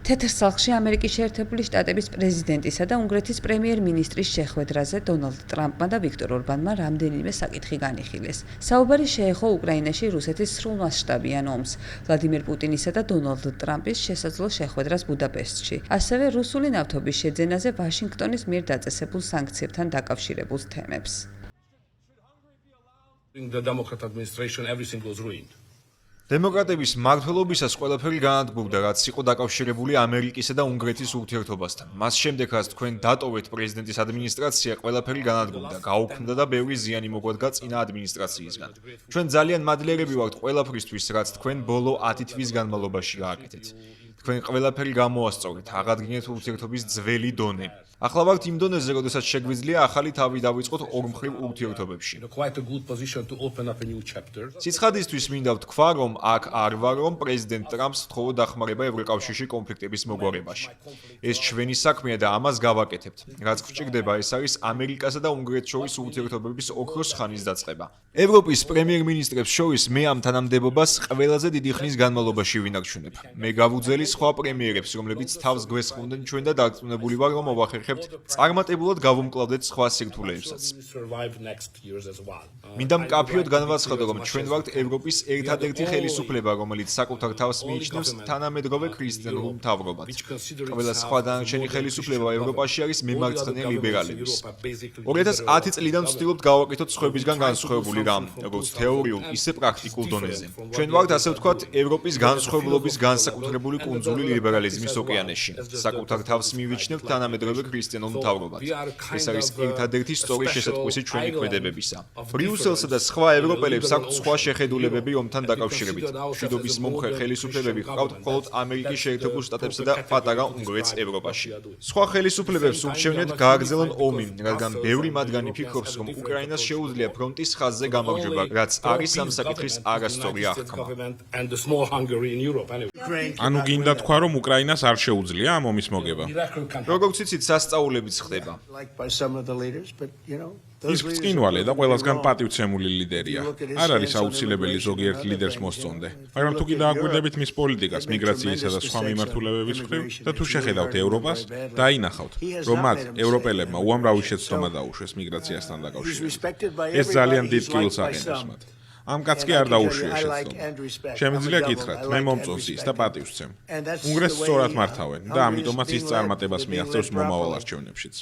თეთრ სახლში ამერიკის შეერთებული შტატების პრეზიდენტისა და უნგრეთის პრემიერ-მინისტრის შეხვედრაზე დონალდ ტრამპმა და ვიქტორ ორბანმა რამდენიმე საკითხი განიხილეს. საუბარი შეეხო უკრაინაში რუსეთის სრულმასშტაბიან ომს, ვლადიმერ პუტინისა და დონალდ ტრამპის შესაძლო შეხვედრას ბუდაპეშტში, ასევე რუსული ნავთობის შეძენაზე ვაშინგტონის მიერ დაწესებულ სანქციებთან დაკავშირებულ თემებს. დემოკრატების მმართველობისას ყველაფერი განადგურდა, რაც იყო დაკავშირებული ამერიკისა და უნგრეთის ურთიერთობასთან. მას შემდეგ, რაც თქვენ დატოვეთ პრეზიდენტის ადმინისტრაცია, ყველაფერი განადგურდა, გაუქმდა და ბევრი ზიანი მოგვადგა წინა ადმინისტრაციისგან. ჩვენ ძალიან მადლიერები ვართ ყველაფრისთვის, რაც თქვენ ბოლო 10 თვის განმავლობაში გააკეთეთ. თქვენ ყველაფერი გამოასწორეთ, აღადგინეთ ურთიერთობის ძველი დონე. ახლა ვართ იმ დონეზე, როდესაც შეგვიძლია ახალი თავი დავიწყოთ ორმხრივ ურთიერთობებში. სიცხადისთვის მინდა ვთქვა, რომ აქ არ ვარ, რომ პრეზიდენტ ტრამპს ვთხოვო დახმარება ევროკავშირში კონფლიქტების მოგვარებაში. ეს ჩვენი საქმეა და ამას გავაკეთებთ. რაც გვჭირდება, ეს არის ამერიკასა და უნგრეთს შორის ურთიერთობების ოქროს ხანის დაწყება. ევროპის პრემიერ-მინისტრებს შორის მე ამ თანამდებობას ყველაზე დიდი ხნის განმავლობაში ვინარჩუნებ. მე გავუძელი სხვა პრემიერებს, რომლებიც თავს გვესხმოდნენ ჩვენ და დარწმუნებული ვარ, რომ მოვახერხებთ წარმატებულად გავუმკლავდეთ სხვა სირთულეებსაც. მინდა მკაფიოდ განვაცხადო, რომ ჩვენ ვართ ევროპის ერთადერთი ხელისუფლება, რომელიც საკუთარ თავს მიიჩნევს თანამედროვე ქრისტიანულ მთავრობად. ყველა სხვა დანარჩენი ხელისუფლება ევროპაში არის მემარცხენე ლიბერალების. 2010 წლიდან ვცდილობთ გავაკეთოთ სხვებისგან განსხვავებული რამ, როგორც თეორიულ, ისე პრაქტიკულ დონეზე. ჩვენ ვართ, ასე ვთქვათ, ევროპის განსხვავებულობის განსაკუთრებული კუნძული ლიბერალიზმის ოკეანეში. საკუთარ თავს მივიჩნევთ თანამედროვე ქრისტიანულ მთავრობად. ეს არის ერთადერთი სწორი შესატყვისი ჩვენი ქმედებებისა. ბრიუსელსა და სხვა ევროპელებს აქვთ სხვა შეხედულებები ომთან დაკავშირებით. მშვიდობის მომხრე ხელისუფლებები ჰყავთ მხოლოდ ამერიკის შეერთებულ შტატებსა და პატარა უნგრეთს ევროპაში. სხვა ხელისუფლებებს ურჩევნიათ გააგრძელონ ომი, რადგან ბევრი მათგანი ფიქრობს, რომ უკრაინას შეუძლია ფრონტის ხაზზე გამარჯვება, რაც არის ამ საკითხის არასწორი აღქმა. ანუ გინდა თქვა, რომ უკრაინას არ შეუძლია ამ ომის მოგება? როგორც იცით, სასწაულებიც ხდება. ის ბრწყინვალე და ყველასგან პატივცემული ლიდერია. არ არის აუცილებელი ზოგიერთ ლიდერს მოსწონდე. მაგრამ თუ კი დააკვირდებით მის პოლიტიკას, მიგრაციისა და სხვა მიმართულებების მხრივ და თუ შეხედავთ ევროპას, დაინახავთ, რომ მათ ევროპელებმა უამრავი შეცდომა დაუშვეს მიგრაციასთან დაკავშირებით. ეს ძალიან დიდ კილს აყენებს მათ. ამ კაცს კი არ დაუშვია შეცდომა. შემიძლია გითხრათ, მე მომწონს ის და პატივს ვცემ. უნგრეთს სწორად მართავენ და ამიტომაც ის წარმატებას მიაღწევს მომავალ არჩევნებშიც.